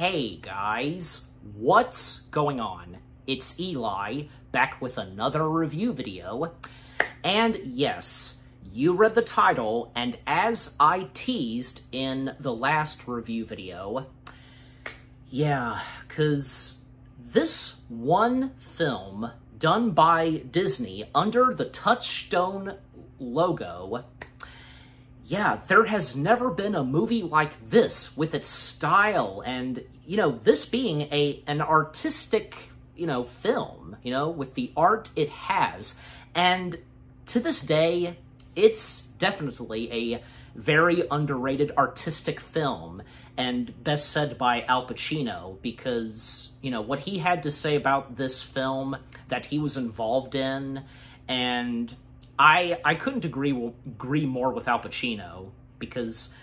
Hey guys, what's going on? It's Eli, back with another review video. And yes, you read the title, and as I teased in the last review video, yeah, 'cause this one film done by Disney under the Touchstone logo, yeah, there has never been a movie like this with its style and, this being an artistic, film, with the art it has. And to this day, it's definitely a very underrated artistic film, and best said by Al Pacino, because, what he had to say about this film that he was involved in, and I couldn't agree more with Al Pacino, because,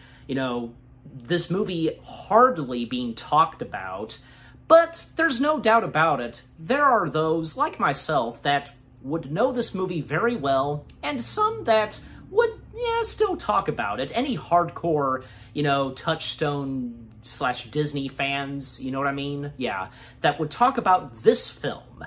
this movie hardly being talked about, but there's no doubt about it, there are those, like myself, that would know this movie very well, and some that would, still talk about it. Any hardcore, Touchstone / Disney fans, you know what I mean? Yeah, that would talk about this film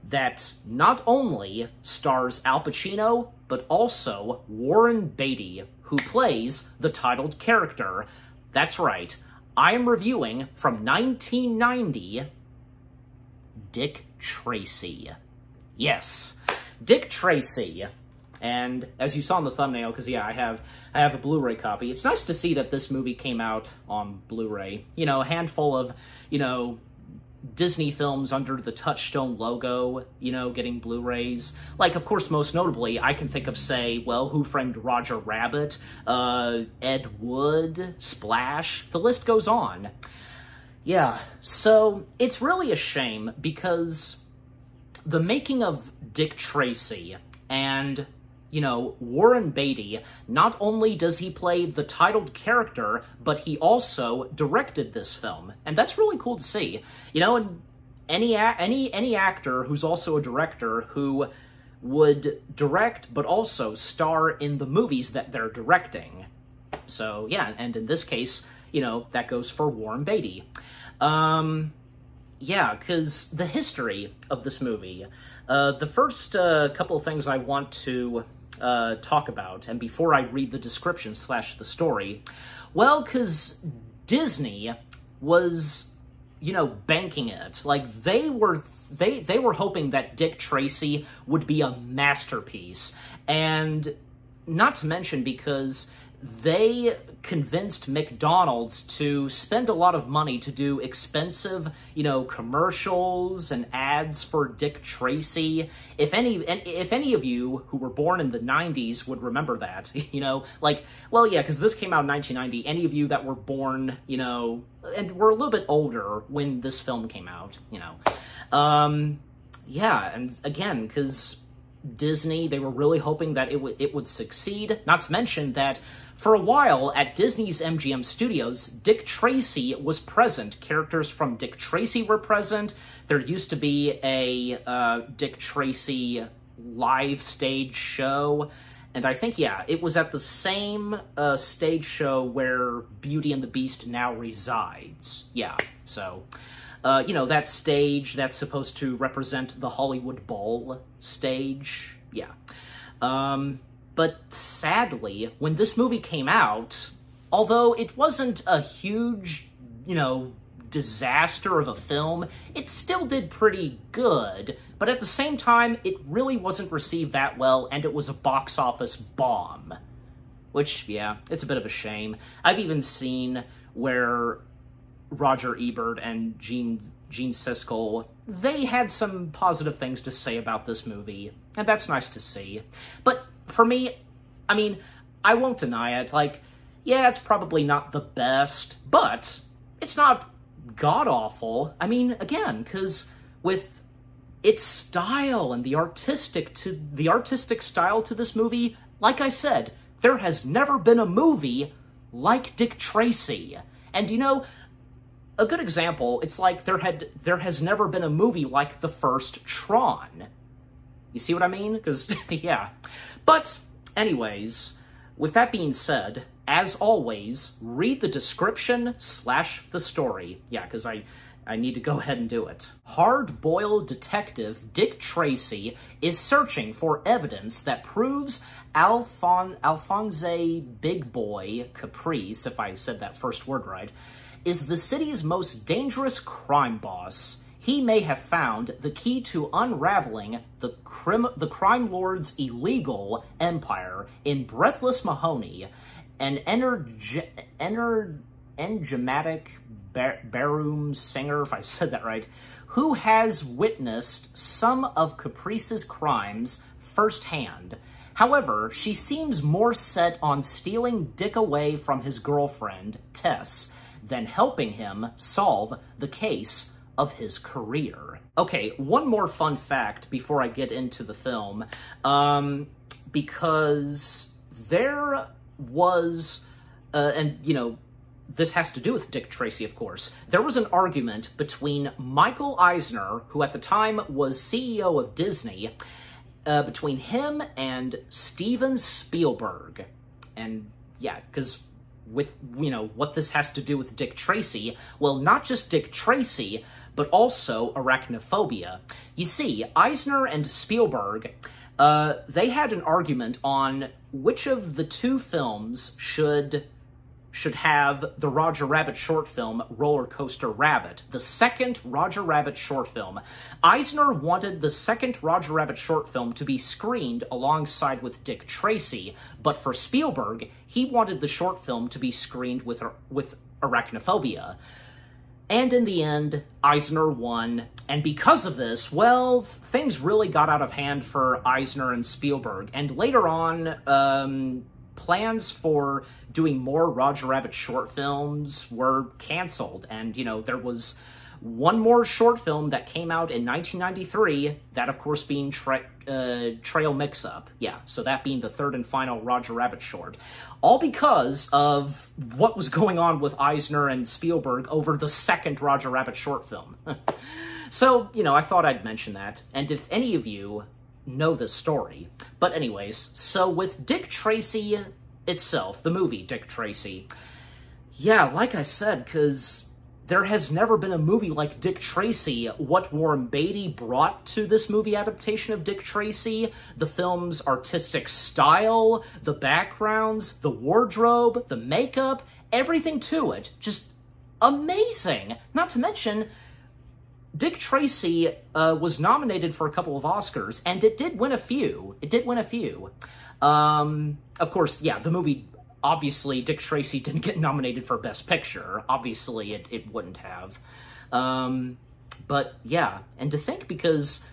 that not only stars Al Pacino, but also Warren Beatty, who plays the titled character. That's right, I am reviewing from 1990, Dick Tracy. Yes, Dick Tracy. And as you saw in the thumbnail, because yeah, I have a Blu-ray copy. It's nice to see that this movie came out on Blu-ray. A handful of, Disney films under the Touchstone logo, getting Blu-rays. Like, of course, most notably, I can think of, say, well, Who Framed Roger Rabbit, Ed Wood, Splash, the list goes on. Yeah, so it's really a shame because the making of Dick Tracy and, Warren Beatty, not only does he play the titled character, but he also directed this film. And that's really cool to see. And any actor who's also a director who would direct but also star in the movies that they're directing. So, yeah, and in this case, that goes for Warren Beatty. Yeah, because the history of this movie, the first couple of things I want to talk about, and before I read the description / the story, well, because Disney was, banking it. Like, they were hoping that Dick Tracy would be a masterpiece, and not to mention because they convinced McDonald's to spend a lot of money to do expensive, commercials and ads for Dick Tracy. If any of you who were born in the 90s would remember that, well, yeah, because this came out in 1990. Any of you that were born, and were a little bit older when this film came out, yeah, and again, because Disney, they were really hoping that it would succeed. Not to mention that for a while at Disney's MGM Studios, Dick Tracy was present. Characters from Dick Tracy were present. There used to be a Dick Tracy live stage show. And I think, yeah, it was at the same stage show where Beauty and the Beast now resides. Yeah, so that stage that's supposed to represent the Hollywood Bowl stage. Yeah. But sadly, when this movie came out, although it wasn't a huge, disaster of a film, it still did pretty good. But at the same time, it really wasn't received that well, and it was a box office bomb. Which, yeah, it's a bit of a shame. I've even seen where Roger Ebert and Gene Siskel, they had some positive things to say about this movie, and that's nice to see. But for me, I mean, I won't deny it. Like, yeah, it's probably not the best, but it's not god-awful. I mean, again, because with its style and the artistic style to this movie, like I said, there has never been a movie like Dick Tracy. And a good example, it's like there has never been a movie like the first Tron. You see what I mean? Because, yeah. But, anyways, with that being said, as always, read the description / the story. Yeah, because I need to go ahead and do it. Hard-boiled detective Dick Tracy is searching for evidence that proves Alphonse Big Boy Caprice, if I said that first word right, is the city's most dangerous crime boss. He may have found the key to unraveling the crime lord's illegal empire in Breathless Mahoney, an enigmatic baroom singer, if I said that right, who has witnessed some of Caprice's crimes firsthand. However, she seems more set on stealing Dick away from his girlfriend, Tess, than helping him solve the case of his career. Okay, one more fun fact before I get into the film, because there was, and, you know, this has to do with Dick Tracy, of course. There was an argument between Michael Eisner, who at the time was CEO of Disney, between him and Steven Spielberg. And, yeah, because with, you know, what this has to do with Dick Tracy, well, not just Dick Tracy, but also arachnophobia. You see, Eisner and Spielberg, they had an argument on which of the two films should have the Roger Rabbit short film, Roller Coaster Rabbit, the second Roger Rabbit short film. Eisner wanted the second Roger Rabbit short film to be screened alongside with Dick Tracy, but for Spielberg, he wanted the short film to be screened with arachnophobia. And in the end, Eisner won, and because of this, well, things really got out of hand for Eisner and Spielberg, and later on, plans for doing more Roger Rabbit short films were canceled, and, you know, there was one more short film that came out in 1993, that, of course, being Trail Mix-Up. Yeah, so that being the third and final Roger Rabbit short. All because of what was going on with Eisner and Spielberg over the second Roger Rabbit short film. So, you know, I thought I'd mention that, and if any of you know this story. But anyways, so with Dick Tracy itself, the movie Dick Tracy, yeah, like I said, because there has never been a movie like Dick Tracy. What Warren Beatty brought to this movie adaptation of Dick Tracy, the film's artistic style, the backgrounds, the wardrobe, the makeup, everything to it, just amazing. Not to mention, Dick Tracy was nominated for a couple of Oscars, and it did win a few. It did win a few. Of course, yeah, the movie, obviously, Dick Tracy didn't get nominated for Best Picture. Obviously, it wouldn't have. But, yeah, and to think, because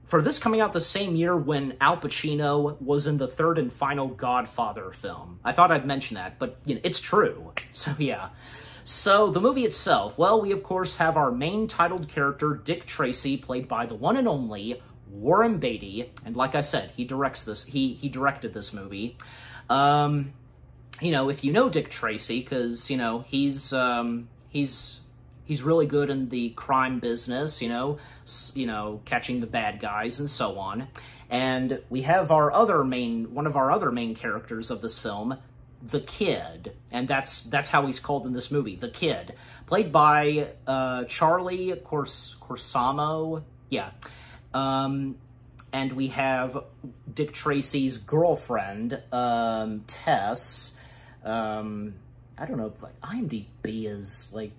for this coming out the same year when Al Pacino was in the third and final Godfather film. I thought I'd mention that, but, you know, it's true. So, yeah. So, the movie itself, well, we of course have our main titled character, Dick Tracy, played by the one and only Warren Beatty, and like I said, he directed this movie. You know, if you know Dick Tracy, because, you know, he's really good in the crime business, you know, catching the bad guys and so on. And we have one of our other main characters of this film, the Kid, and that's how he's called in this movie, the Kid, played by Charlie Corsamo, yeah. And we have Dick Tracy's girlfriend, Tess. I don't know if, like, IMDb is, like,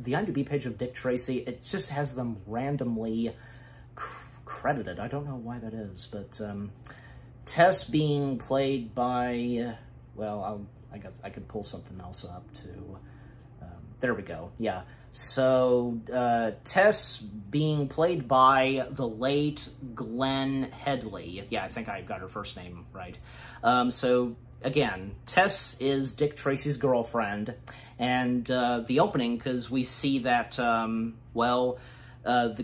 the IMDb page of Dick Tracy, it just has them randomly credited. I don't know why that is, but Tess being played by, well, I could pull something else up too. There we go. Yeah. So Tess being played by the late Glenn Headley. Yeah, I think I got her first name right. So again, Tess is Dick Tracy's girlfriend, and the opening, because we see that the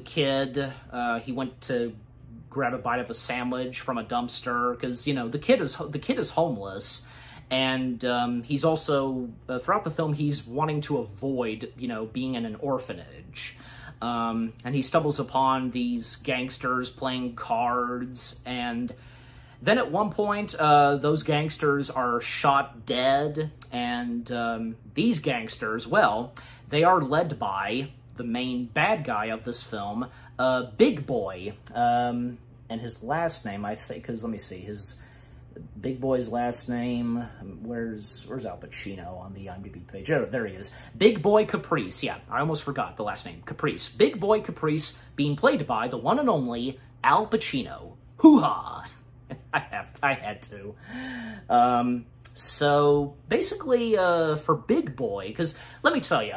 Kid, he went to grab a bite of a sandwich from a dumpster, because, you know, the kid is homeless. And he's also, throughout the film, he's wanting to avoid, you know, being in an orphanage. And he stumbles upon these gangsters playing cards, and Then at one point, those gangsters are shot dead, and these gangsters, well, they are led by the main bad guy of this film, Big Boy, and his last name, I think, because let me see, his Big Boy's last name, where's Al Pacino on the IMDb page? Oh, there he is. Big Boy Caprice. Yeah, I almost forgot the last name. Caprice. Big Boy Caprice being played by the one and only Al Pacino. Hoo-ha! I had to. So, basically, for Big Boy, because let me tell you,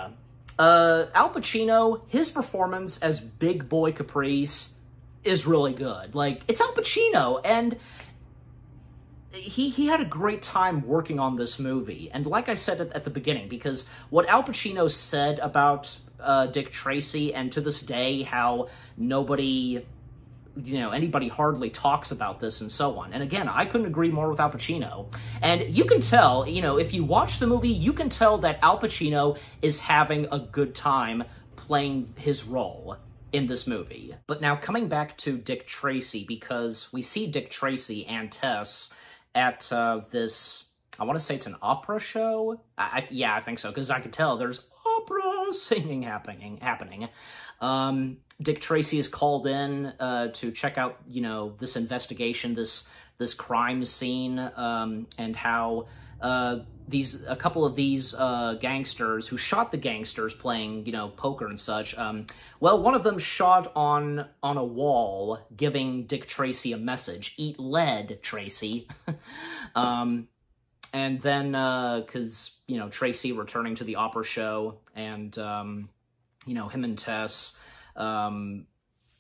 Al Pacino, his performance as Big Boy Caprice is really good. Like, it's Al Pacino, and he had a great time working on this movie. And like I said at the beginning, because what Al Pacino said about Dick Tracy, and to this day, how nobody, anybody hardly talks about this and so on. And again, I couldn't agree more with Al Pacino. And you can tell, if you watch the movie, you can tell that Al Pacino is having a good time playing his role in this movie. But now coming back to Dick Tracy, because we see Dick Tracy and Tess at this, I want to say it's an opera show? Yeah, I think so, because I could tell there's opera singing happening. Dick Tracy is called in to check out, this investigation, this crime scene, and how a couple of these gangsters who shot the gangsters playing, poker and such, well, one of them shot on a wall, giving Dick Tracy a message: "Eat lead, Tracy." And then, because, Tracy returning to the opera show, and, him and Tess, and,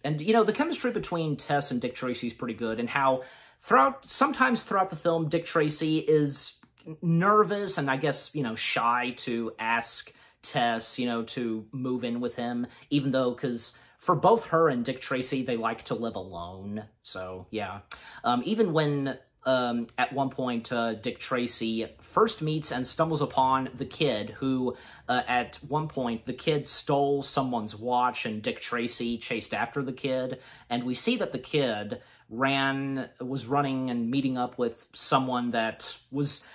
the chemistry between Tess and Dick Tracy is pretty good, and how sometimes throughout the film, Dick Tracy is nervous and I guess, shy to ask Tess, to move in with him, even though, because for both her and Dick Tracy, they like to live alone. So, yeah. Even when, at one point, Dick Tracy first meets and stumbles upon the kid who, at one point, the kid stole someone's watch and Dick Tracy chased after the kid. And we see that the kid was running and meeting up with someone that was,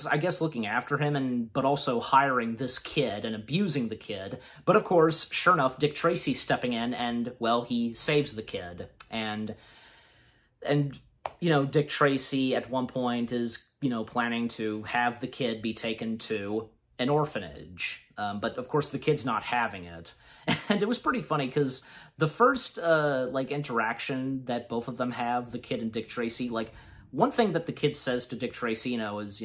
I guess, looking after him, but also hiring this kid and abusing the kid. But of course, sure enough, Dick Tracy's stepping in and, well, he saves the kid. And Dick Tracy at one point is, planning to have the kid be taken to an orphanage. But of course, the kid's not having it. And it was pretty funny because the first, interaction that both of them have, the kid and Dick Tracy, one thing that the kid says to Dick Tracy, is,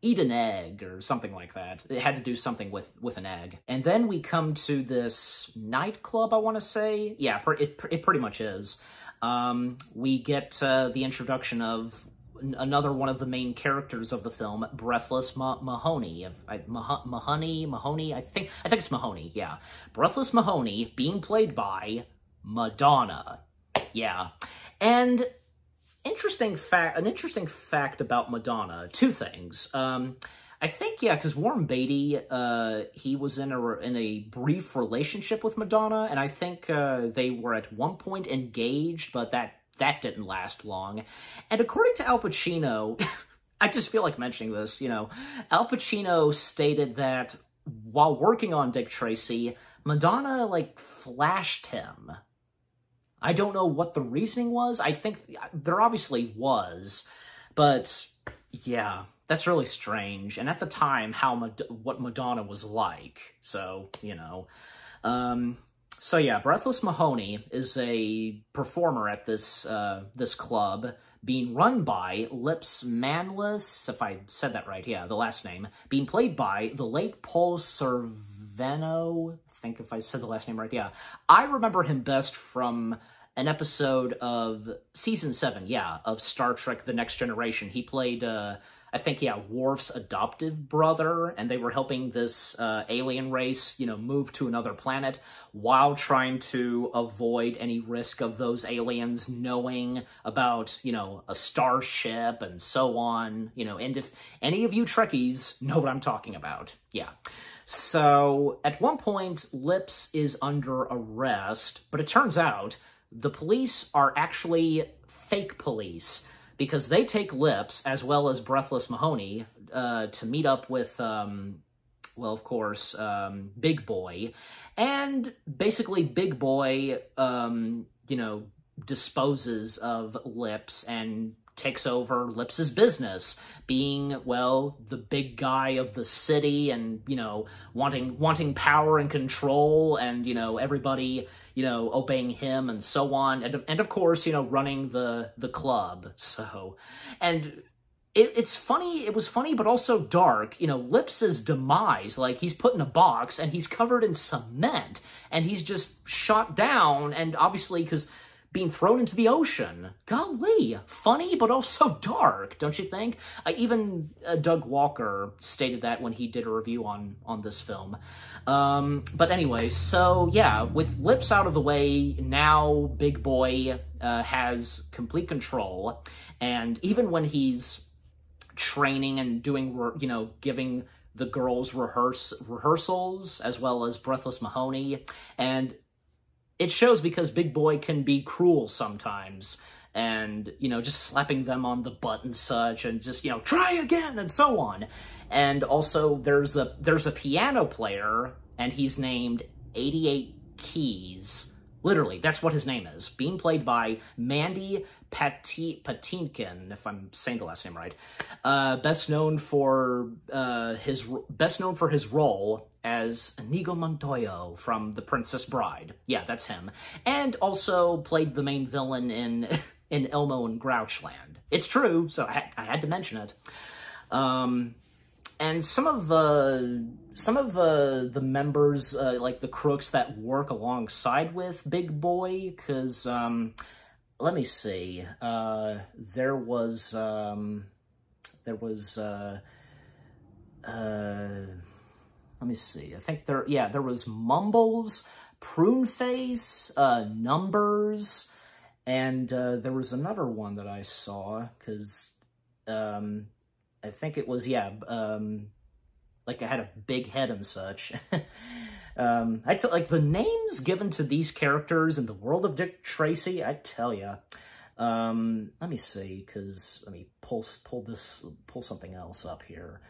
eat an egg or something like that. It had to do something with an egg. And then we come to this nightclub, I want to say. Yeah, it pretty much is. We get the introduction of another one of the main characters of the film, Breathless Mahoney. Mahoney, I think it's Mahoney, yeah. Breathless Mahoney being played by Madonna. Yeah. And an interesting fact about Madonna, two things. I think, yeah, because Warren Beatty, he was in a brief relationship with Madonna, and I think they were at one point engaged, but that didn't last long. And according to Al Pacino, I just feel like mentioning this, Al Pacino stated that while working on Dick Tracy, Madonna, flashed him. I don't know what the reasoning was. I think there obviously was, but yeah, that's really strange. And at the time, what Madonna was like, so, So yeah, Breathless Mahoney is a performer at this club being run by Lips Manlis, if I said that right, yeah, the last name, being played by the late Paul Sorvino, I think if I said the last name right, yeah. I remember him best from an episode of Season 7, yeah, of Star Trek The Next Generation. He played, I think, yeah, Worf's adoptive brother, and they were helping this alien race, move to another planet while trying to avoid any risk of those aliens knowing about, a starship and so on, and if any of you Trekkies know what I'm talking about, yeah. So, at one point, Lips is under arrest, but it turns out the police are actually fake police, because they take Lips, as well as Breathless Mahoney, to meet up with, well, of course, Big Boy. And basically, Big Boy, you know, disposes of Lips and takes over Lips's business, being, well, the big guy of the city and, you know, wanting power and control and, you know, everybody, you know, obeying him and so on. And of course, you know, running the club. So, and it's funny, it was funny, but also dark. You know, Lips's demise, like, he's put in a box and he's covered in cement and he's just shot down, and obviously, because being thrown into the ocean. Golly, funny, but also dark, don't you think? Even Doug Walker stated that when he did a review on this film. But anyway, so yeah, with Lips out of the way, now Big Boy has complete control, and even when he's training and doing, you know, giving the girls rehearsals, as well as Breathless Mahoney, and it shows because Big Boy can be cruel sometimes, and, you know, just slapping them on the butt and such, and just, you know, try again, and so on. And also, there's a piano player, and he's named 88 Keys. Literally, that's what his name is. Being played by Mandy Patinkin, if I'm saying the last name right. Best known for his role as Inigo Montoya from The Princess Bride. Yeah, that's him. And also played the main villain in Elmo and Grouchland. It's true, so I had to mention it. And some of the members, like the crooks that work alongside with Big Boy, because, let me see, there was, let me see, I think there was Mumbles, Pruneface, Numbers, and there was another one that I saw, because, I think it was, yeah, like I had a big head and such. Like, the names given to these characters in the world of Dick Tracy, I tell ya. Let me see, because, let me pull something else up here.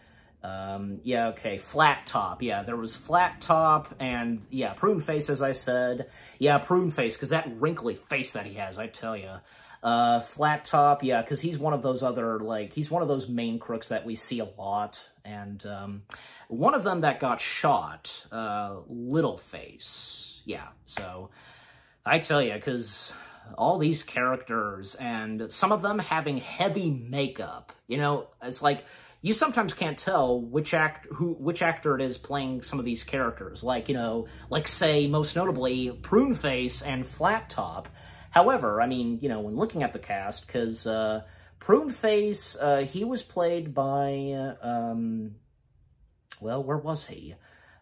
Yeah, okay, Flat Top, yeah, there was Flat Top, and, yeah, Pruneface, as I said. Yeah, Pruneface, because that wrinkly face that he has, I tell ya. Flat Top, yeah, because he's one of those other, like, he's one of those main crooks that we see a lot, and, one of them that got shot, Littleface, yeah, so, I tell you, because all these characters, and some of them having heavy makeup, you know, it's like, you sometimes can't tell which actor it is playing some of these characters, like, you know, like, say, most notably, Pruneface and Flat Top. However, I mean, you know, when looking at the cast, because Pruneface, he was played by, well, where was he?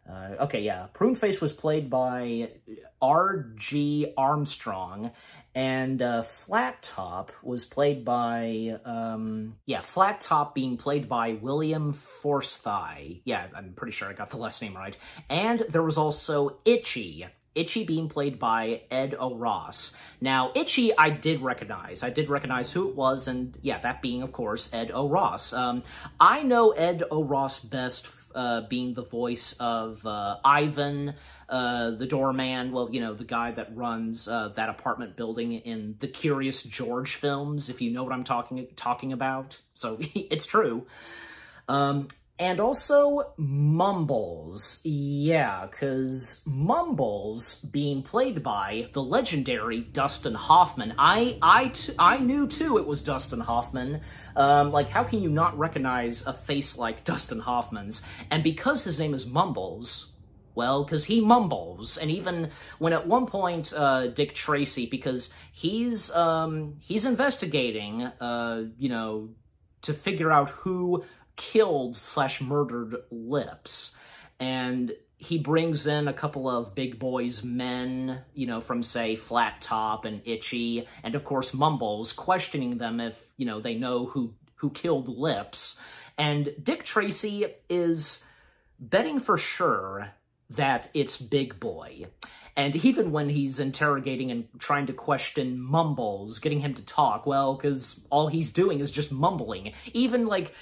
Okay, yeah, Pruneface was played by R.G. Armstrong, and Flat Top was played by, yeah, Flat Top being played by William Forsythe. Yeah, I'm pretty sure I got the last name right. And there was also Itchy being played by Ed O'Ross. Now, Itchy, I did recognize who it was, and yeah, that being, of course, Ed O'Ross. I know Ed O'Ross best being the voice of Ivan, the doorman, well, you know, the guy that runs that apartment building in the Curious George films, if you know what I'm talking about. So, it's true. And also, Mumbles. Yeah, because Mumbles being played by the legendary Dustin Hoffman. I knew, too, it was Dustin Hoffman. Like, how can you not recognize a face like Dustin Hoffman's? And because his name is Mumbles, well, because he mumbles. And even when at one point, Dick Tracy, because he's investigating, you know, to figure out who killed/murdered Lips, and he brings in a couple of Big Boy's men, you know, from, say, Flat Top and Itchy, and of course Mumbles, questioning them if, you know, they know who killed Lips, and Dick Tracy is betting for sure that it's Big Boy. And even when he's interrogating and trying to question Mumbles, getting him to talk, well, because all he's doing is just mumbling. Even, like,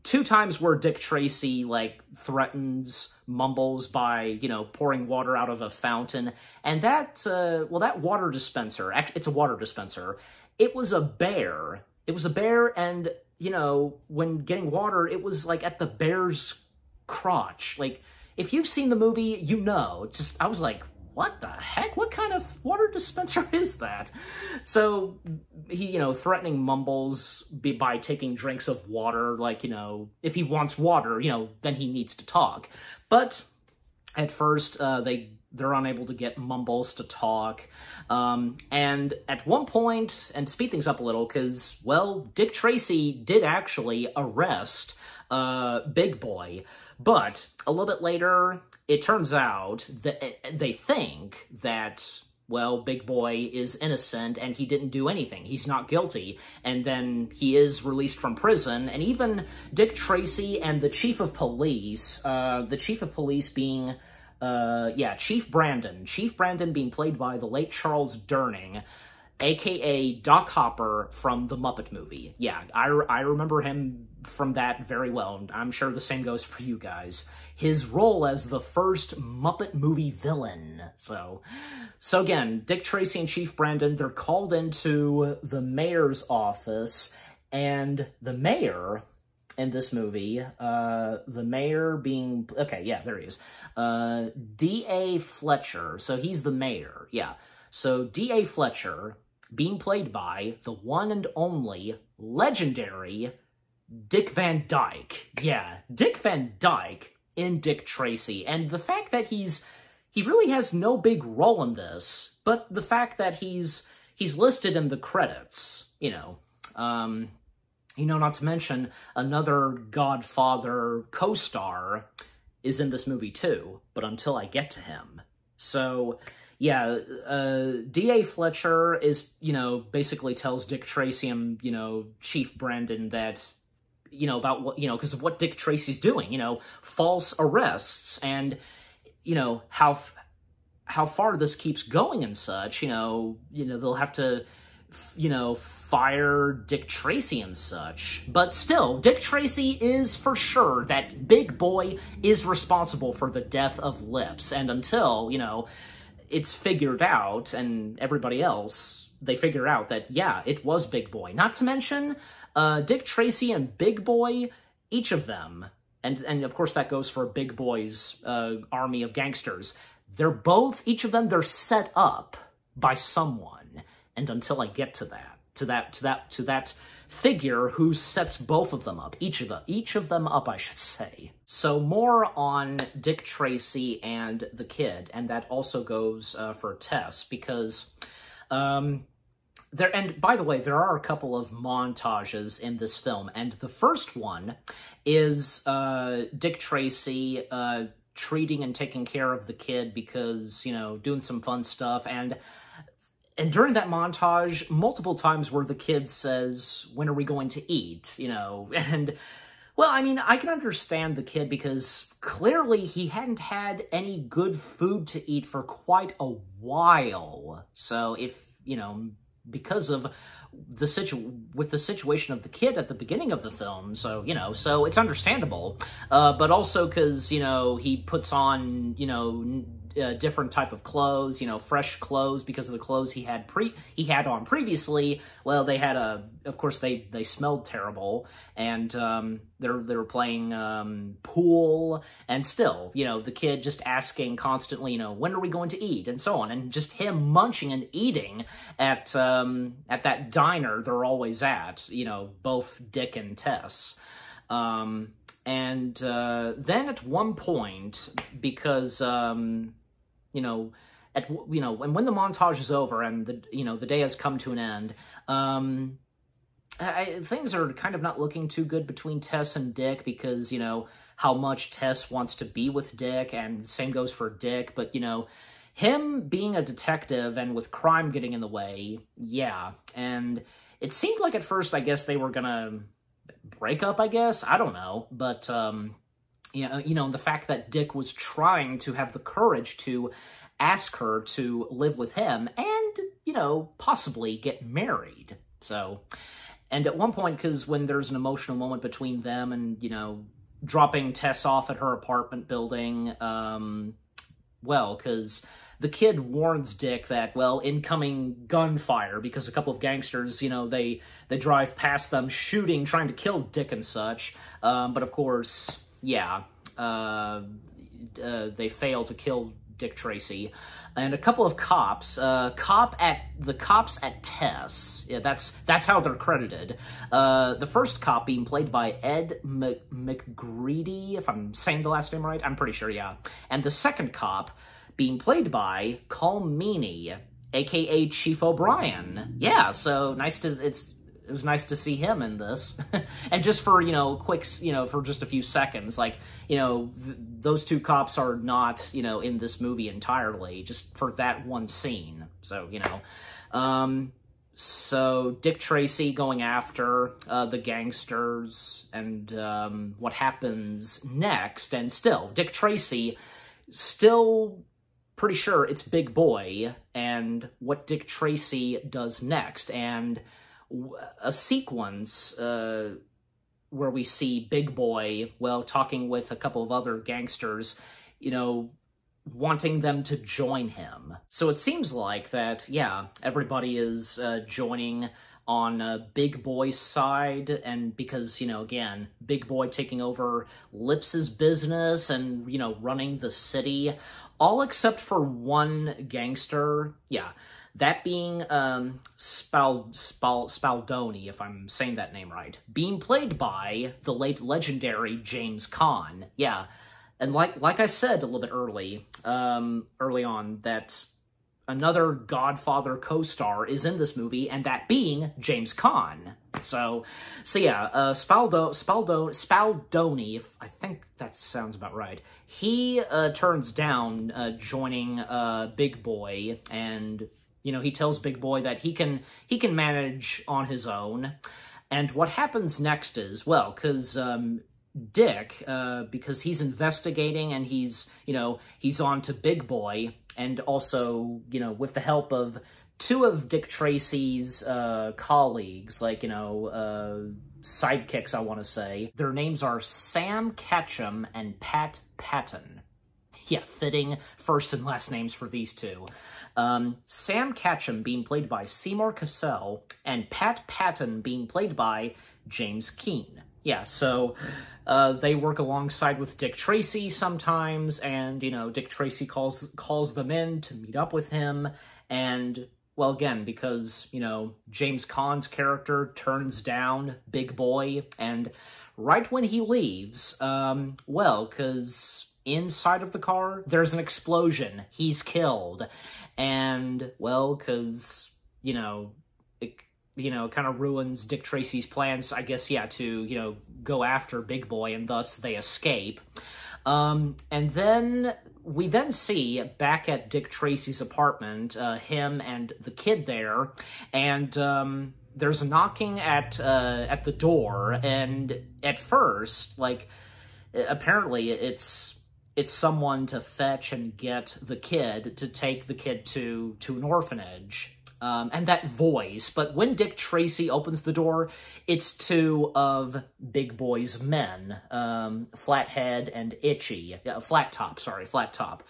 2 times where Dick Tracy, like, threatens Mumbles by, you know, pouring water out of a fountain. And that, well, that water dispenser, it's a water dispenser, it was a bear. It was a bear, and, you know, when getting water, it was, like, at the bear's crotch. Like, if you've seen the movie, you know. Just, I was like, what the heck? What kind of water dispenser is that? So, he, you know, threatening Mumbles by taking drinks of water, like, you know, if he wants water, you know, then he needs to talk. But at first, they're unable to get Mumbles to talk. And at one point, and to speed things up a little, because, well, Dick Tracy did actually arrest Big Boy. But a little bit later, it turns out that they think that, well, Big Boy is innocent and he didn't do anything. He's not guilty. And then he is released from prison. And even Dick Tracy and the chief of police being, Chief Brandon. Chief Brandon being played by the late Charles Durning, a.k.a. Doc Hopper from the Muppet movie. Yeah, I remember him from that very well, and I'm sure the same goes for you guys. His role as the first Muppet movie villain. So again, Dick Tracy and Chief Brandon, they're called into the mayor's office, and the mayor in this movie, the mayor being, okay, yeah, there he is, D.A. Fletcher, so he's the mayor, yeah. So D.A. Fletcher, being played by the one and only legendary Dick Van Dyke. Yeah, Dick Van Dyke in Dick Tracy. And the fact that he really has no big role in this, but the fact that he's listed in the credits, you know, not to mention another Godfather co-star is in this movie too, but until I get to him. So, yeah, D.A. Fletcher is, you know, basically tells Dick Tracy and, you know, Chief Brandon that, you know, about what, you know, because of what Dick Tracy's doing, you know, false arrests and, you know, how far this keeps going and such, you know, they'll have to, you know, fire Dick Tracy and such. But still, Dick Tracy is for sure that Big Boy is responsible for the death of Lips. And until, you know, it's figured out, and everybody else, they figure out that, yeah, it was Big Boy. Not to mention, Dick Tracy and Big Boy, each of them, and of course that goes for Big Boy's army of gangsters, they're both, each of them, they're set up by someone. And until I get to that figure who sets both of them up, each of them up, I should say. So more on Dick Tracy and the kid, and that also goes for Tess, because and by the way, there are a couple of montages in this film, and the first one is Dick Tracy treating and taking care of the kid because, you know, doing some fun stuff, and during that montage, multiple times where the kid says, when are we going to eat, you know, and, well, I mean, I can understand the kid because clearly he hadn't had any good food to eat for quite a while. So if, you know, because of the situation of the kid at the beginning of the film, so, you know, so it's understandable, but also because, you know, he puts on, you know, different type of clothes, you know, fresh clothes, because of the clothes he had on previously. Well, they had of course they smelled terrible, and they were playing pool, and still, you know, the kid just asking constantly, you know, when are we going to eat, and so on, and just him munching and eating at that diner they're always at, you know, both Dick and Tess. And then at one point, because you know, and when the montage is over and the day has come to an end, things are kind of not looking too good between Tess and Dick, because, you know, how much Tess wants to be with Dick, and the same goes for Dick, but, you know, him being a detective and with crime getting in the way, yeah, and it seemed like at first, I guess, they were gonna break up, I guess, I don't know, but, you know, the fact that Dick was trying to have the courage to ask her to live with him and, you know, possibly get married. So, and at one point, because when there's an emotional moment between them and, you know, dropping Tess off at her apartment building, well, because the kid warns Dick that, well, incoming gunfire, because a couple of gangsters, you know, they drive past them shooting, trying to kill Dick and such. But of course, yeah, they fail to kill Dick Tracy. And a couple of cops, the cops at Tess, yeah, that's how they're credited. The first cop being played by Ed McGreedy, if I'm saying the last name right, I'm pretty sure, yeah. And the second cop being played by Cole Meany, aka Chief O'Brien. Yeah, so it was nice to see him in this. And just for, you know, for just a few seconds, like, you know, those two cops are not, you know, in this movie entirely, just for that one scene. So, you know, so Dick Tracy going after the gangsters and what happens next, and still, Dick Tracy still pretty sure it's Big Boy and what Dick Tracy does next, and a sequence where we see Big Boy, well, talking with a couple of other gangsters, you know, wanting them to join him. So it seems like that, yeah, everybody is joining on Big Boy's side, and because, you know, again, Big Boy taking over Lips's business and, you know, running the city, all except for one gangster, yeah, that being Spaldoni, if I'm saying that name right, being played by the late legendary James Caan. Yeah, and like I said a little bit early on, that another Godfather co-star is in this movie, and that being James Caan. So yeah, Spaldoni, if I think that sounds about right, he turns down joining Big Boy, and, you know, he tells Big Boy that he can manage on his own. And what happens next is, well, because Dick, because he's investigating and he's on to Big Boy, and also, you know, with the help of two of Dick Tracy's colleagues, like, you know, sidekicks, I want to say. Their names are Sam Ketchum and Pat Patton. Yeah, fitting first and last names for these two. Sam Ketchum being played by Seymour Cassell, and Pat Patton being played by James Keane. Yeah, so they work alongside with Dick Tracy sometimes, and, you know, Dick Tracy calls them in to meet up with him, and, well, again, because, you know, James Caan's character turns down Big Boy, and right when he leaves, well, because inside of the car, there's an explosion. He's killed. And, well, because, you know, it, you know, kind of ruins Dick Tracy's plans, I guess, yeah, to, you know, go after Big Boy, and thus they escape. And then we then see back at Dick Tracy's apartment, him and the kid there, and there's a knocking at the door, and at first, like, apparently it's someone to fetch and get the kid, to take the kid to an orphanage. And that voice, but when Dick Tracy opens the door, it's two of Big Boy's men, Flathead and Itchy, Flat Top.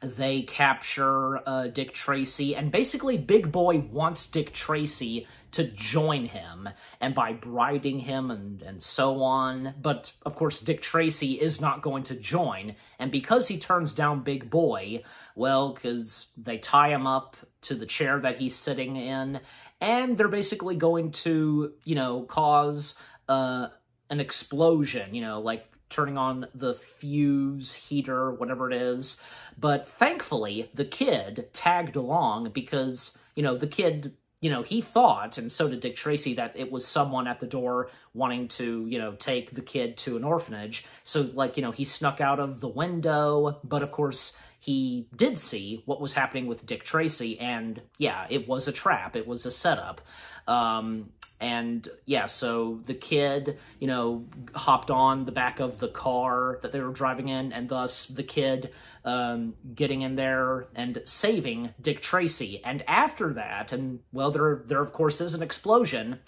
They capture Dick Tracy, and basically Big Boy wants Dick Tracy to join him, and by bribing him and so on. But, of course, Dick Tracy is not going to join, and because he turns down Big Boy, well, because they tie him up to the chair that he's sitting in, and they're basically going to, you know, cause an explosion, you know, like turning on the fuse, heater, whatever it is. But thankfully, the kid tagged along because, you know, the kid, you know, he thought, and so did Dick Tracy, that it was someone at the door wanting to, you know, take the kid to an orphanage. So, like, you know, he snuck out of the window, but of course, he did see what was happening with Dick Tracy, and yeah, it was a trap. It was a setup. And yeah, so the kid, you know, hopped on the back of the car that they were driving in, and thus the kid getting in there and saving Dick Tracy. And after that, and well, there of course is an explosion.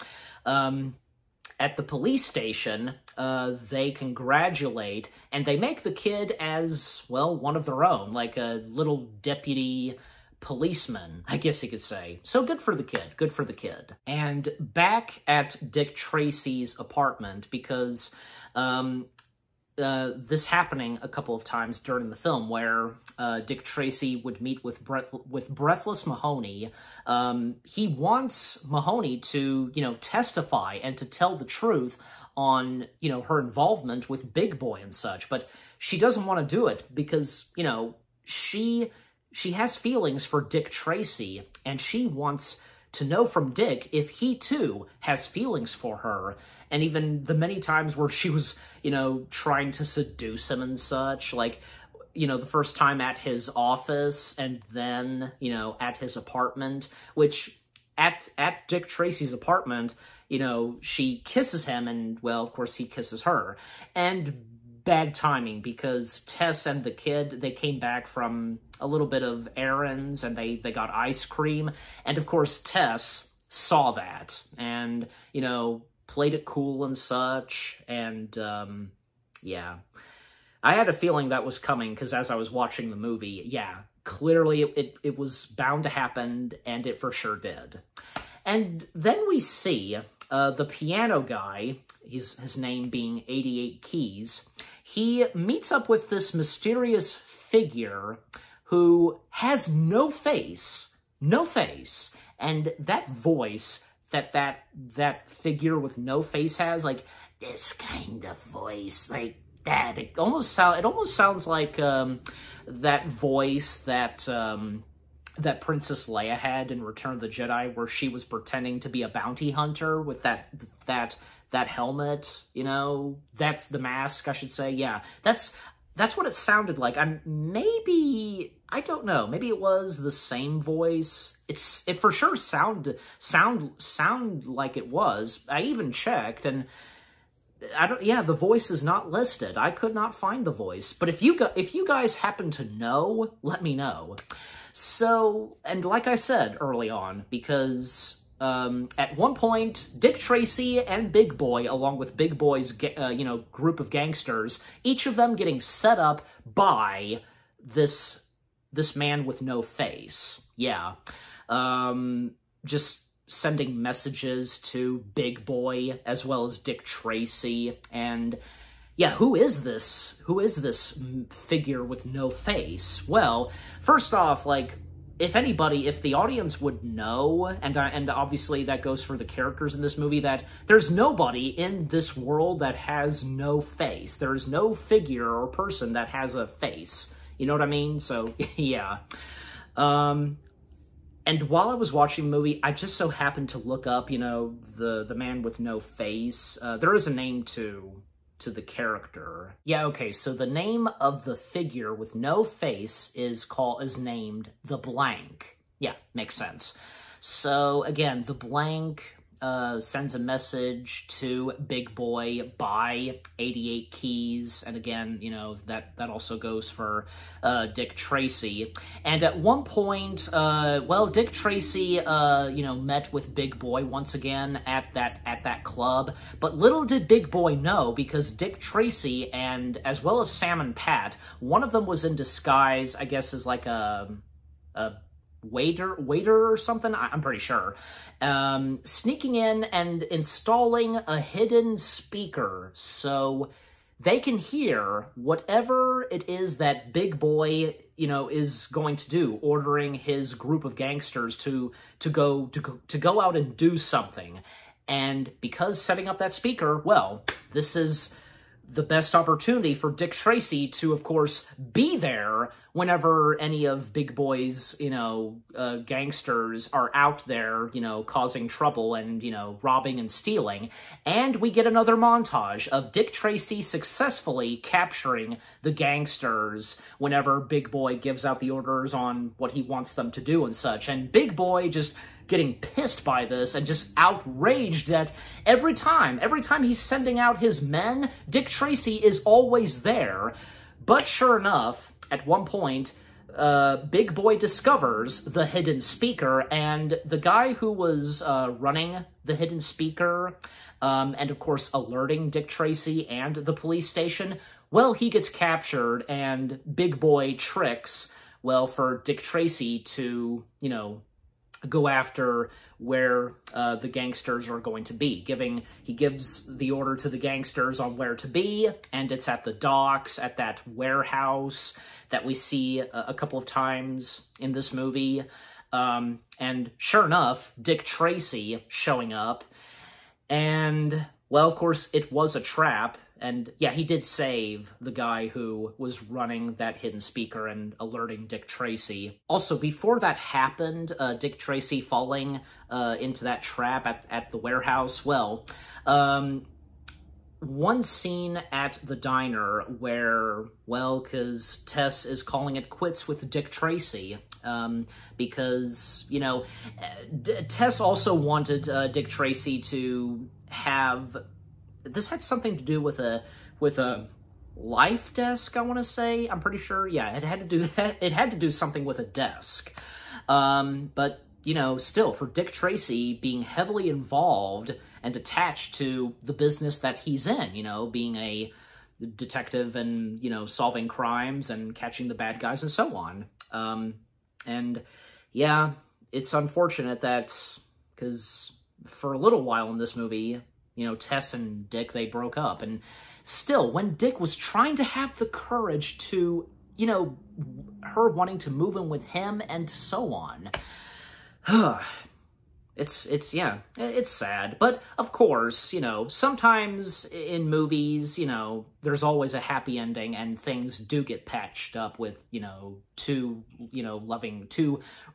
At the police station, they congratulate, and they make the kid as, well, one of their own, like a little deputy policeman, I guess you could say. So good for the kid, good for the kid. And back at Dick Tracy's apartment, because this happening a couple of times during the film, where Dick Tracy would meet with Breathless Mahoney. He wants Mahoney to, you know, testify and to tell the truth on, you know, her involvement with Big Boy and such, but she doesn't want to do it because, you know, she has feelings for Dick Tracy, and she wants to know from Dick if he, too, has feelings for her. And even the many times where she was, you know, trying to seduce him and such, like, you know, the first time at his office, and then, you know, at his apartment, which at Dick Tracy's apartment, you know, she kisses him, and, well, of course, he kisses her. And bad timing, because Tess and the kid, they came back from a little bit of errands, and they got ice cream, and of course Tess saw that, and, you know, played it cool and such, and, yeah. I had a feeling that was coming, because as I was watching the movie, yeah, clearly it was bound to happen, and it for sure did. And then we see the piano guy, his name being 88 Keys, he meets up with this mysterious figure who has no face, and that voice that figure with no face has, like, this kind of voice, like that, it almost sounds like that voice that that Princess Leia had in Return of the Jedi, where she was pretending to be a bounty hunter with that helmet, you know, that's the mask, I should say. Yeah, that's what it sounded like. I don't know, maybe it was the same voice. It for sure sound like it was. I even checked, and the voice is not listed. I could not find the voice. But if you guys happen to know, let me know. So, and like I said early on, because at one point, Dick Tracy and Big Boy, along with Big Boy's group of gangsters, each of them getting set up by this man with no face. Yeah, just sending messages to Big Boy as well as Dick Tracy, and yeah, who is this figure with no face? Well, first off, like, if the audience would know, and obviously that goes for the characters in this movie, that there's nobody in this world that has no face. There's no figure or person that has a face. You know what I mean? So, yeah. And while I was watching the movie, I just so happened to look up, you know, the man with no face. There is a name to the character. Yeah, okay, so the name of the figure with no face is named The Blank. Yeah, makes sense. So, again, The Blank sends a message to Big Boy by 88 Keys, and again, you know, that also goes for Dick Tracy. And at one point, Dick Tracy, met with Big Boy once again at that club, but little did Big Boy know, because Dick Tracy, and as well as Sam and Pat, one of them was in disguise, I guess, as like a waiter or something, I'm pretty sure, sneaking in and installing a hidden speaker so they can hear whatever it is that Big Boy, you know, is going to do, ordering his group of gangsters to go out and do something. And because setting up that speaker, well, this is the best opportunity for Dick Tracy to, of course, be there whenever any of Big Boy's, you know, gangsters are out there, you know, causing trouble and, you know, robbing and stealing. And we get another montage of Dick Tracy successfully capturing the gangsters whenever Big Boy gives out the orders on what he wants them to do and such. And Big Boy just getting pissed by this and just outraged that every time he's sending out his men, Dick Tracy is always there. But sure enough, at one point, Big Boy discovers the hidden speaker, and the guy who was running the hidden speaker, and of course alerting Dick Tracy and the police station, well, he gets captured, and Big Boy tricks, well, for Dick Tracy to, you know, go after where the gangsters are going to be. He gives the order to the gangsters on where to be, and it's at the docks, at that warehouse that we see a couple of times in this movie. And sure enough, Dick Tracy showing up, and, well, of course, it was a trap. And yeah, he did save the guy who was running that hidden speaker and alerting Dick Tracy. Also, before that happened, Dick Tracy falling into that trap at the warehouse, well, one scene at the diner where, well, because Tess is calling it quits with Dick Tracy, because, you know, Tess also wanted Dick Tracy to have... This had something to do with a life desk, I want to say. I'm pretty sure. Yeah, it had to do that. It had to do something with a desk. But, you know, still, for Dick Tracy being heavily involved and attached to the business that he's in, you know, being a detective and, you know, solving crimes and catching the bad guys and so on. And, yeah, it's unfortunate that, because for a little while in this movie, you know, Tess and Dick, they broke up. And still, when Dick was trying to have the courage to, you know, her wanting to move in with him and so on, yeah, it's sad. But, of course, you know, sometimes in movies, you know, there's always a happy ending and things do get patched up with, you know, two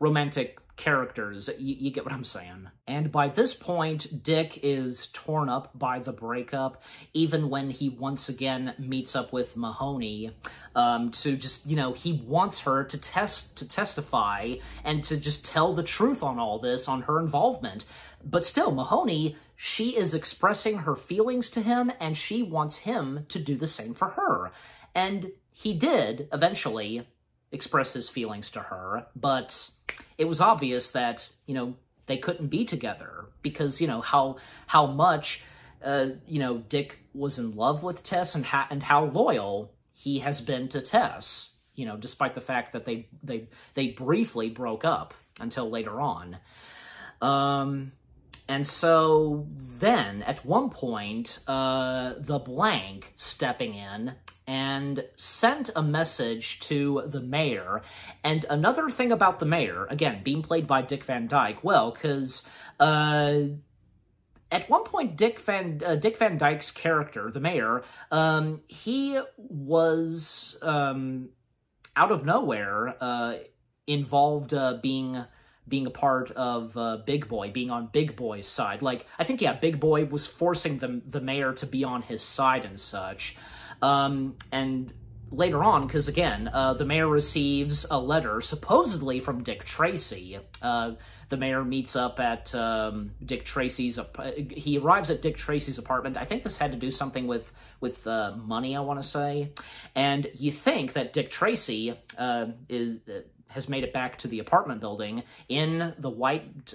romantic characters. You get what I'm saying. And by this point, Dick is torn up by the breakup, even when he once again meets up with Mahoney, to just, you know, he wants her to testify and to just tell the truth on all this, on her involvement. But still, Mahoney, she is expressing her feelings to him, and she wants him to do the same for her. And he did, eventually, express his feelings to her, but it was obvious that, you know, they couldn't be together because, you know, how much, you know, Dick was in love with Tess and how loyal he has been to Tess, you know, despite the fact that they briefly broke up until later on. And so then, at one point, the Blank stepping in and sent a message to the mayor. And another thing about the mayor, again, being played by Dick Van Dyke, well, because at one point, Dick Van Dyke's character, the mayor, he was, out of nowhere, involved being a part of Big Boy, being on Big Boy's side. Like, I think, yeah, Big Boy was forcing the mayor to be on his side and such. And later on, because again, the mayor receives a letter, supposedly from Dick Tracy. The mayor meets up at Dick Tracy's, he arrives at Dick Tracy's apartment. I think this had to do something with money, I want to say. And you think that Dick Tracy has made it back to the apartment building in the white,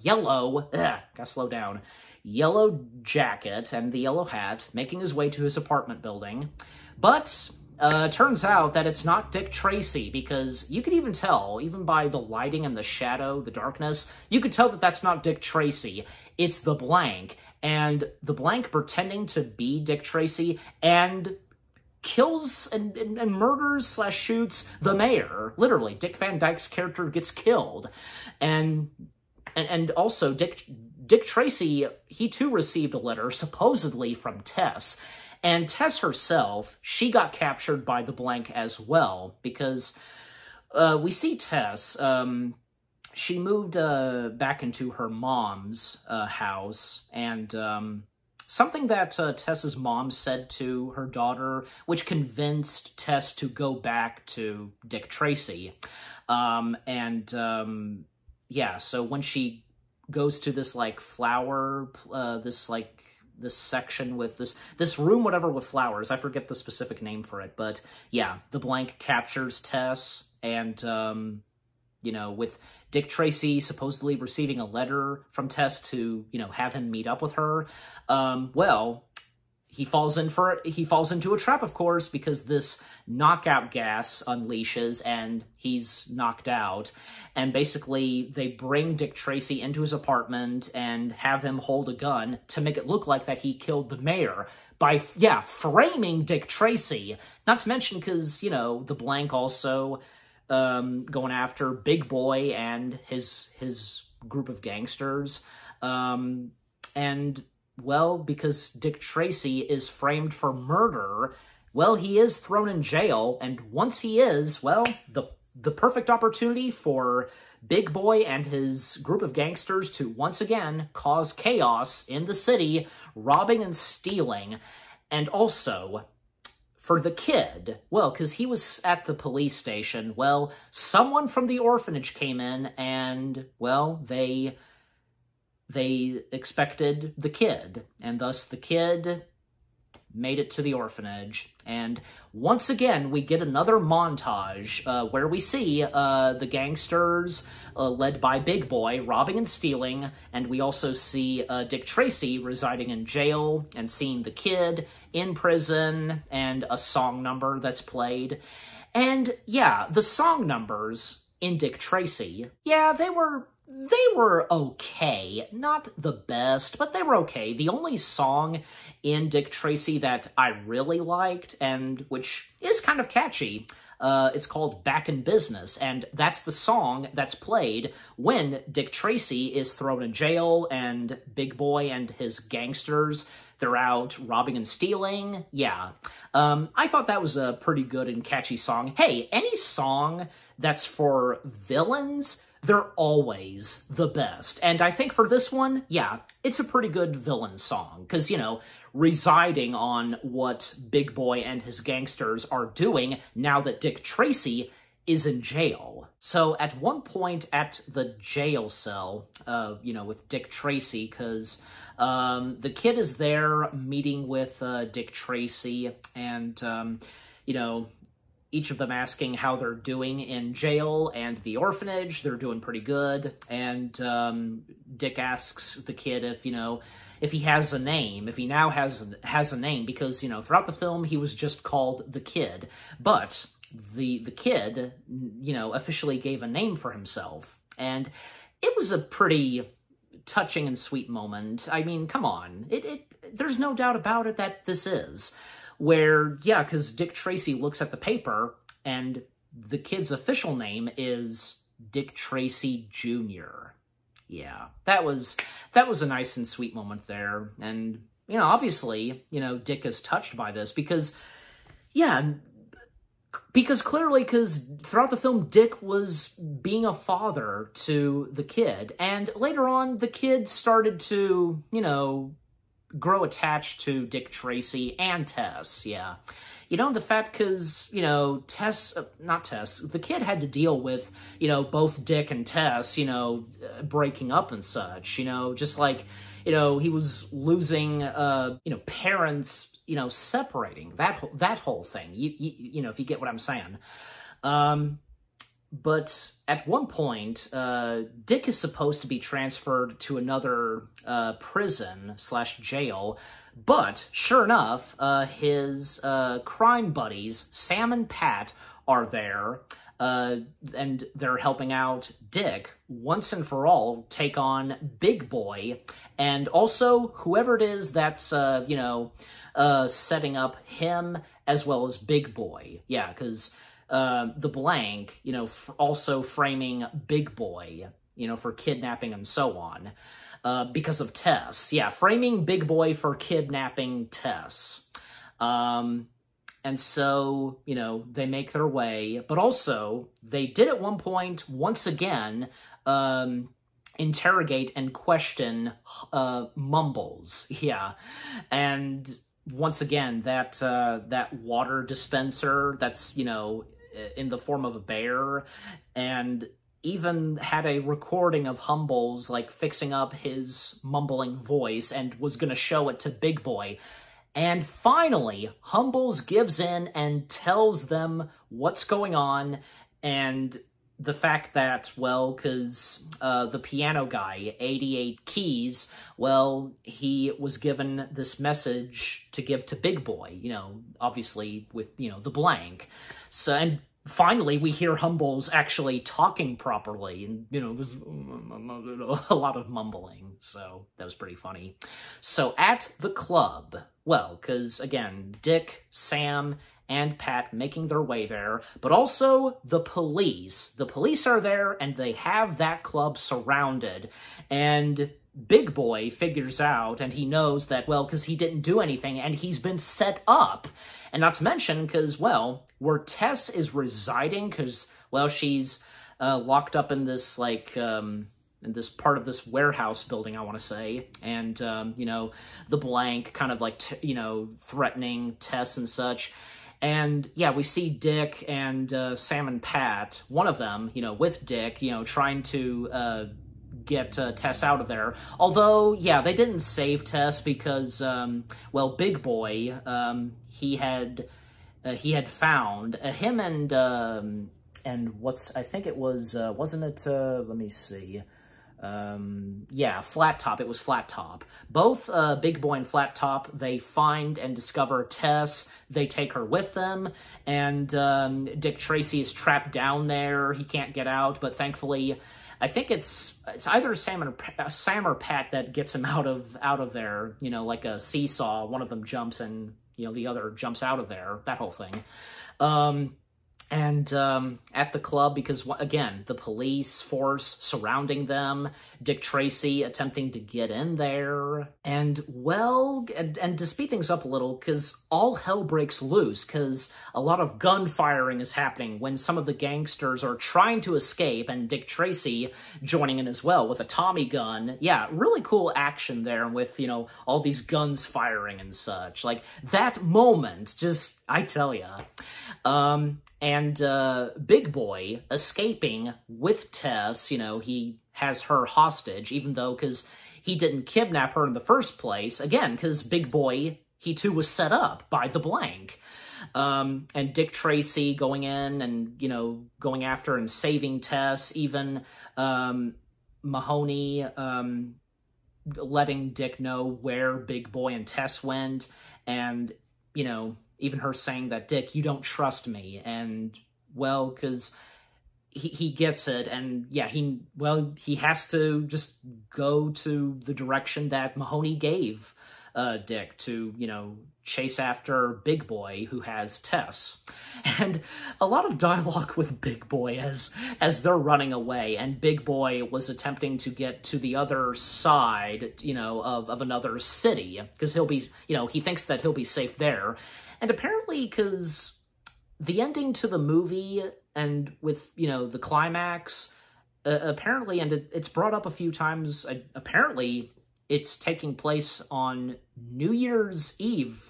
yellow, gotta slow down, yellow jacket and the yellow hat, making his way to his apartment building. But turns out that it's not Dick Tracy, because you could even tell, even by the lighting and the shadow, the darkness, you could tell that that's not Dick Tracy. It's the Blank, and the Blank pretending to be Dick Tracy and kills and murders / shoots the mayor. Literally, Dick Van Dyke's character gets killed. And also, Dick Tracy, he too received a letter, supposedly from Tess. And Tess herself, she got captured by the Blank as well, because we see Tess, she moved back into her mom's house, and something that Tess's mom said to her daughter, which convinced Tess to go back to Dick Tracy. yeah, so when she goes to this, like, flower, this section with this room, whatever, with flowers. I forget the specific name for it, but yeah, the blank captures Tess, and, you know, with Dick Tracy supposedly receiving a letter from Tess to, you know, have him meet up with her. Well, he falls into a trap, of course, because this knockout gas unleashes and he's knocked out. And basically, they bring Dick Tracy into his apartment and have him hold a gun to make it look like that he killed the mayor by, yeah, framing Dick Tracy. Not to mention, because, you know, the blank also going after Big Boy and his group of gangsters. And, well, because Dick Tracy is framed for murder, well, he is thrown in jail, and once he is, well, the perfect opportunity for Big Boy and his group of gangsters to once again cause chaos in the city, robbing and stealing. And also, for the kid, well, because he was at the police station, well, someone from the orphanage came in and, well, they expected the kid, and thus the kid made it to the orphanage. And once again, we get another montage where we see the gangsters led by Big Boy robbing and stealing, and we also see Dick Tracy residing in jail and seeing the kid in prison, and a song number that's played. And yeah, the song numbers in Dick Tracy, yeah, they were okay. Not the best, but they were okay. The only song in Dick Tracy that I really liked, and which is kind of catchy, it's called Back in Business, and that's the song that's played when Dick Tracy is thrown in jail and Big Boy and his gangsters, they're out robbing and stealing. Yeah. I thought that was a pretty good and catchy song. Hey, any song that's for villains, they're always the best. And I think for this one, yeah, it's a pretty good villain song. Because, you know, residing on what Big Boy and his gangsters are doing now that Dick Tracy is in jail. So at one point at the jail cell, you know, with Dick Tracy, because the kid is there meeting with Dick Tracy, and, you know, each of them asking how they're doing in jail and the orphanage. They're doing pretty good. And Dick asks the kid if, you know, if he has a name, if he now has a name, because, you know, throughout the film, he was just called the Kid. But the kid, you know, officially gave a name for himself. And it was a pretty touching and sweet moment. I mean, come on. There's no doubt about it that this is. Where, yeah, because Dick Tracy looks at the paper, and the kid's official name is Dick Tracy Jr. Yeah, that was a nice and sweet moment there. And, you know, obviously, you know, Dick is touched by this because, yeah, because throughout the film, Dick was being a father to the kid. And later on, the kid started to, you know, grow attached to Dick Tracy and Tess, yeah. You know, the fact, because, you know, the kid had to deal with, you know, both Dick and Tess, you know, breaking up and such, you know, just like, you know, he was losing, you know, parents, you know, separating, that whole thing, you know, if you get what I'm saying. But at one point, Dick is supposed to be transferred to another prison/jail, but sure enough, his crime buddies, Sam and Pat, are there, and they're helping out Dick once and for all take on Big Boy, and also whoever it is that's, you know, setting up him as well as Big Boy. Yeah, because the blank, you know, also framing Big Boy, you know, for kidnapping and so on, because of Tess. Yeah, framing Big Boy for kidnapping Tess. And so, you know, they make their way, but also they did at one point, once again, interrogate and question Mumbles. Yeah, and once again, that water dispenser that's, you know, in the form of a bear, and even had a recording of Humbles, like, fixing up his mumbling voice and was gonna show it to Big Boy. And finally, Humbles gives in and tells them what's going on, and the fact that, well, because the piano guy, 88 Keys, well, he was given this message to give to Big Boy, you know, obviously with, you know, the blank. So, and finally, we hear Humbles actually talking properly, and, you know, it was a lot of mumbling, so that was pretty funny. So at the club, well, because, again, Dick, Sam, and Pat making their way there, but also the police. The police are there, and they have that club surrounded, and Big Boy figures out, and he knows that, well, because he didn't do anything, and he's been set up. And not to mention, because, well, where Tess is residing, because, well, she's locked up in this, like, in this part of this warehouse building, I want to say, and, you know, the blank kind of, like, you know, threatening Tess and such. And, yeah, we see Dick and Sam and Pat, one of them, you know, with Dick, you know, trying to get Tess out of there. Although, yeah, they didn't save Tess because, well, Big Boy, he had found him and what's, I think it was, wasn't it, let me see, yeah, Flat Top, it was Flat Top. Both Big Boy and Flat Top, they find and discover Tess, they take her with them, and Dick Tracy is trapped down there, he can't get out, but thankfully, I think it's either Sam or Pat that gets him out of there, you know, like a seesaw, one of them jumps and, you know, the other jumps out of there, that whole thing. And at the club, because, again, the police force surrounding them, Dick Tracy attempting to get in there, and, well, and to speed things up a little, because all hell breaks loose, because a lot of gun firing is happening when some of the gangsters are trying to escape, and Dick Tracy joining in as well with a Tommy gun. Yeah, really cool action there with, you know, all these guns firing and such. Like, that moment, just, I tell ya. And Big Boy escaping with Tess, you know, he has her hostage, even though, because he didn't kidnap her in the first place, again, because Big Boy, he too was set up by the blank. And Dick Tracy going in and, you know, going after and saving Tess, even Mahoney letting Dick know where Big Boy and Tess went, and, you know, even her saying that, Dick, you don't trust me, and, well, because he gets it, and, yeah, he has to just go to the direction that Mahoney gave Dick to, you know, chase after Big Boy, who has Tess. And a lot of dialogue with Big Boy as they're running away, and Big Boy was attempting to get to the other side, you know, of another city, because he'll be, you know, he thinks that he'll be safe there. And apparently, because the ending to the movie, and with, you know, the climax, apparently, and it's brought up a few times, apparently it's taking place on New Year's Eve.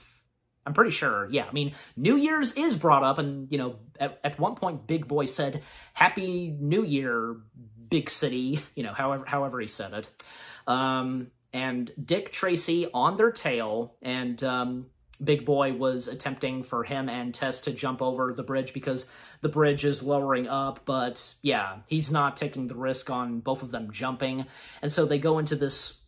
I'm pretty sure, yeah. I mean, New Year's is brought up, and, you know, at one point, Big Boy said, Happy New Year, big city, you know, however he said it. And Dick Tracy on their tail, and Big Boy was attempting for him and Tess to jump over the bridge because the bridge is lowering up, but yeah, he's not taking the risk on both of them jumping. And so they go into this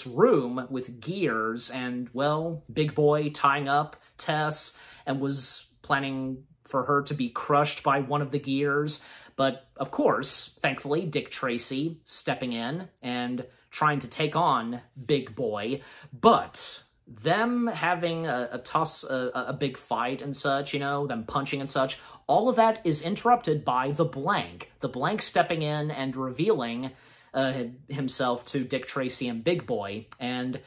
room with gears, and, well, Big Boy tying up Tess and was planning for her to be crushed by one of the gears. But, of course, thankfully, Dick Tracy stepping in and trying to take on Big Boy, but them having a big fight and such, you know, them punching and such, all of that is interrupted by the blank. The blank stepping in and revealing himself to Dick Tracy and Big Boy, and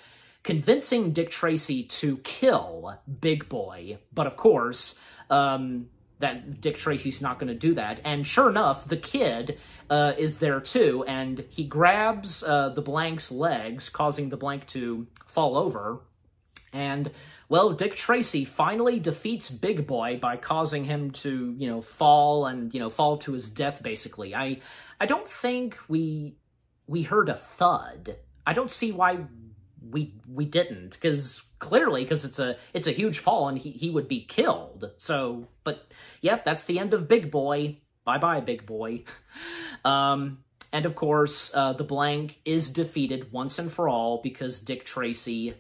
convincing Dick Tracy to kill Big Boy. But, of course, that Dick Tracy's not going to do that. And sure enough, the kid is there too, and he grabs the blank's legs, causing the blank to fall over. And, well, Dick Tracy finally defeats Big Boy by causing him to, fall and, fall to his death, basically. I don't think we heard a thud. I don't see why we didn't, because it's a huge fall and he would be killed. So, but yep, that's the end of Big Boy. Bye-bye, Big Boy. And of course, the blank is defeated once and for all because Dick Tracy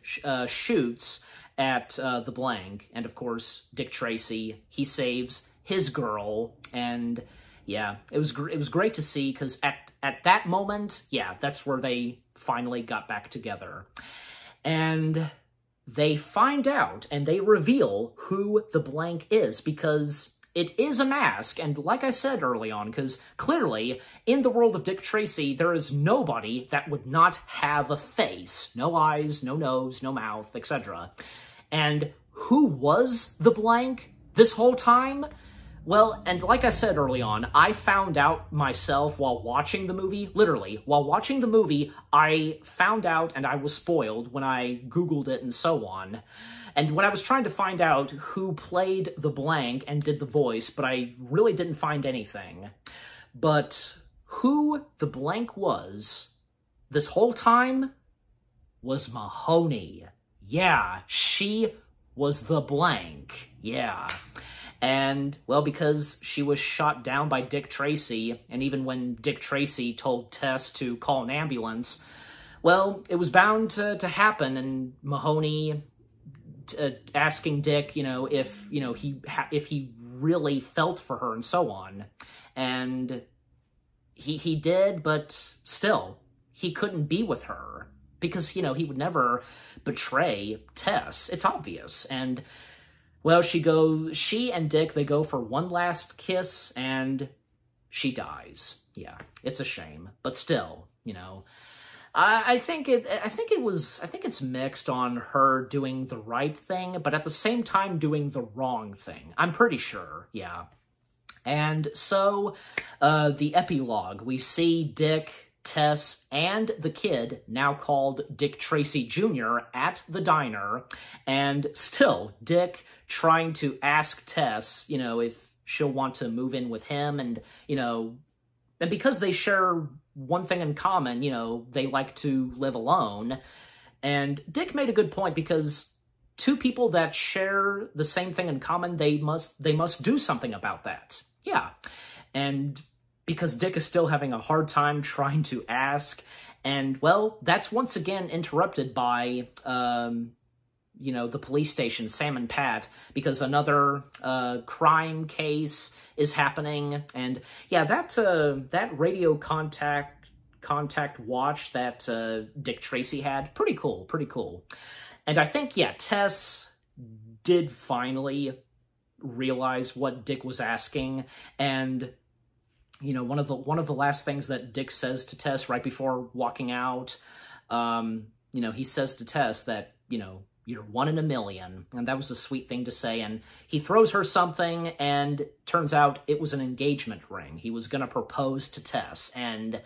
shoots at the blank. And of course, Dick Tracy, he saves his girl. And yeah, it was great to see, because at that moment, yeah, that's where they finally got back together. And they find out and they reveal who the blank is, because it is a mask. And like I said early on, because clearly in the world of Dick Tracy, there is nobody that would not have a face. No eyes, no nose, no mouth, etc. And who was the blank this whole time? Well, and like I said early on, I found out myself while watching the movie. Literally, while watching the movie, I found out, and I was spoiled when I Googled it and so on. And when I was trying to find out who played the blank and did the voice, but I really didn't find anything. But who the blank was this whole time was Mahoney. Yeah, she was the blank. Yeah. And, well, because she was shot down by Dick Tracy, and even when Dick Tracy told Tess to call an ambulance, well, it was bound to happen, and Mahoney asking Dick, if he really felt for her and so on. And he did, but still, he couldn't be with her because, he would never betray Tess. It's obvious. And, well, she and Dick, they go for one last kiss, and she dies. Yeah, it's a shame, but still, I think it's mixed on her doing the right thing, but at the same time doing the wrong thing. I'm pretty sure, yeah. And so, the epilogue, we see Dick, Tess, and the kid, now called Dick Tracy Jr., at the diner, and still, Dick trying to ask Tess, if she'll want to move in with him, and, and because they share one thing in common, they like to live alone. And Dick made a good point, because two people that share the same thing in common, they must do something about that. Yeah. And because Dick is still having a hard time trying to ask, and, well, that's once again interrupted by, the police station, Sam and Pat, because another crime case is happening. And yeah, that radio contact watch that Dick Tracy had, pretty cool. And I think, yeah, Tess did finally realize what Dick was asking. And one of the last things that Dick says to Tess right before walking out, he says to Tess that, you're one in a million, and that was a sweet thing to say, and he throws her something, and turns out it was an engagement ring. He was gonna propose to Tess, and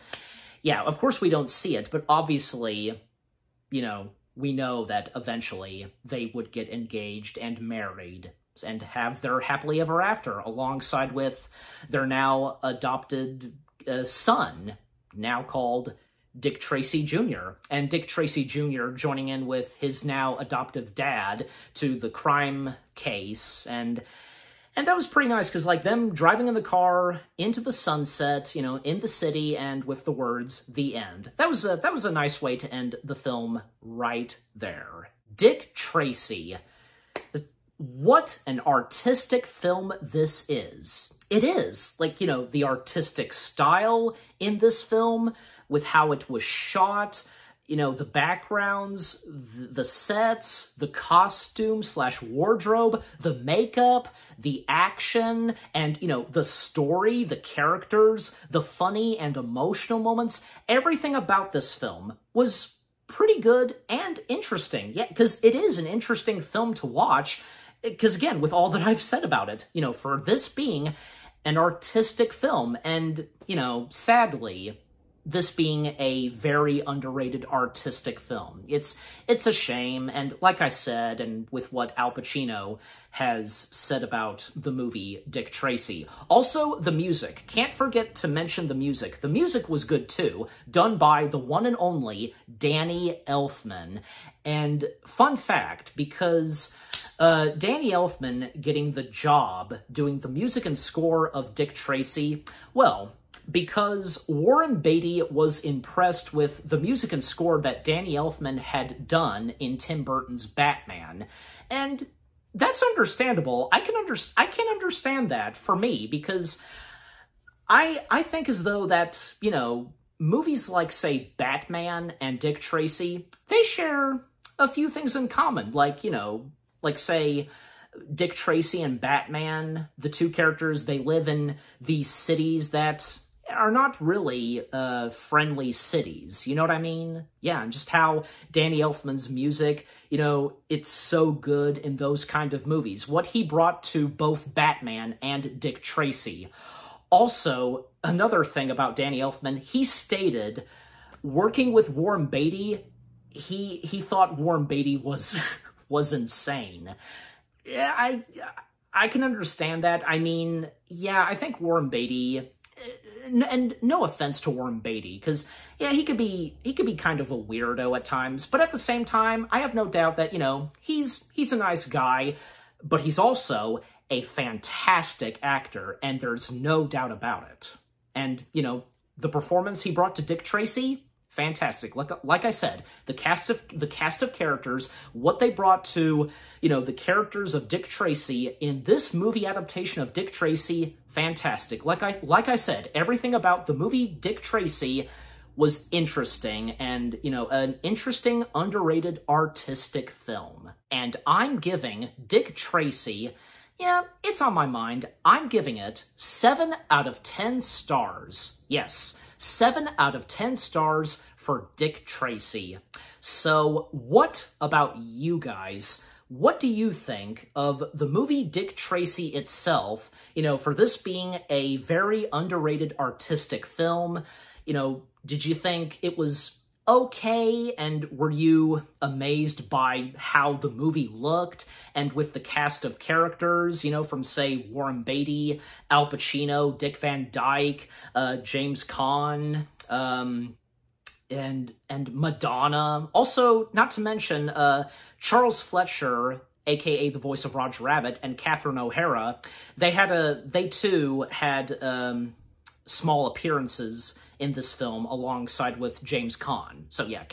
yeah, of course we don't see it, but obviously, we know that eventually they would get engaged and married, and have their happily ever after, alongside with their now adopted son, now called Dick Tracy Jr., and Dick Tracy Jr. joining in with his now adoptive dad to the crime case, and that was pretty nice, because, like, them driving in the car into the sunset, in the city, and with the words, "the end." That was a nice way to end the film right there. Dick Tracy. What an artistic film this is. It is. Like, the artistic style in this film, with how it was shot, the backgrounds, the sets, the costume/wardrobe, the makeup, the action, and, the story, the characters, the funny and emotional moments. Everything about this film was pretty good and interesting. Yeah, because it is an interesting film to watch, because, again, with all that I've said about it, for this being an artistic film, and, sadly, this being a very underrated artistic film. It's a shame, and like I said, and with what Al Pacino has said about the movie Dick Tracy. Also, the music. Can't forget to mention the music. The music was good too, done by the one and only Danny Elfman. And fun fact, because Danny Elfman getting the job doing the music and score of Dick Tracy, well, because Warren Beatty was impressed with the music and score that Danny Elfman had done in Tim Burton's Batman. And that's understandable. I can understand that for me, because I think as though that, you know, movies like, say, Batman and Dick Tracy, they share a few things in common. Like, you know, like, say, Dick Tracy and Batman, the two characters, they live in these cities that are not really friendly cities, you know what I mean? Yeah, and just how Danny Elfman's music, you know, it's so good in those kind of movies. What he brought to both Batman and Dick Tracy. Also, another thing about Danny Elfman, he stated, working with Warren Beatty, he thought Warren Beatty was insane. Yeah, I can understand that. I mean, yeah, I think Warren Beatty, and no offense to Warren Beatty, because, yeah, he could be kind of a weirdo at times, but at the same time, I have no doubt that, you know, he's a nice guy, but he's also a fantastic actor, and there's no doubt about it. And, you know, the performance he brought to Dick Tracy, fantastic. Like I said, the cast of characters, what they brought to, you know, the characters of Dick Tracy in this movie adaptation of Dick Tracy, fantastic. Like I said, everything about the movie Dick Tracy was interesting, and, you know, an interesting, underrated, artistic film. And I'm giving Dick Tracy, yeah, it's on my mind, I'm giving it 7 out of 10 stars. Yes, 7 out of 10 stars for Dick Tracy. So what about you guys? What do you think of the movie Dick Tracy itself, you know, for this being a very underrated artistic film? You know, did you think it was okay, and were you amazed by how the movie looked, and with the cast of characters, you know, from, say, Warren Beatty, Al Pacino, Dick Van Dyke, James Caan, and Madonna. Also, not to mention, Charles Fletcher, aka the voice of Roger Rabbit, and Catherine O'Hara, they too had small appearances in this film alongside with James Caan. So yeah,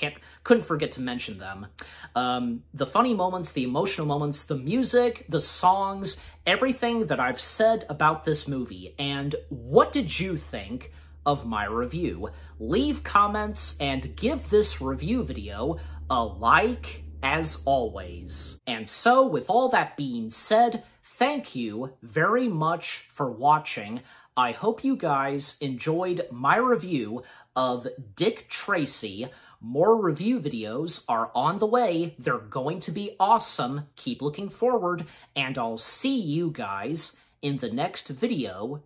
couldn't forget to mention them. The funny moments, the emotional moments, the music, the songs, everything that I've said about this movie. And what did you think of my review? Leave comments and give this review video a like as always. And so with all that being said, thank you very much for watching. I hope you guys enjoyed my review of Dick Tracy. More review videos are on the way. They're going to be awesome. Keep looking forward, and I'll see you guys in the next video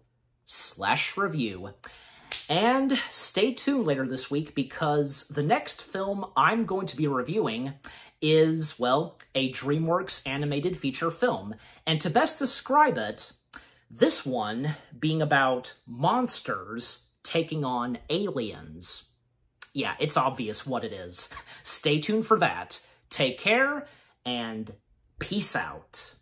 / review. And stay tuned later this week, because the next film I'm going to be reviewing is, well, a DreamWorks animated feature film. And to best describe it, this one being about monsters taking on aliens. Yeah, it's obvious what it is. Stay tuned for that. Take care, and peace out.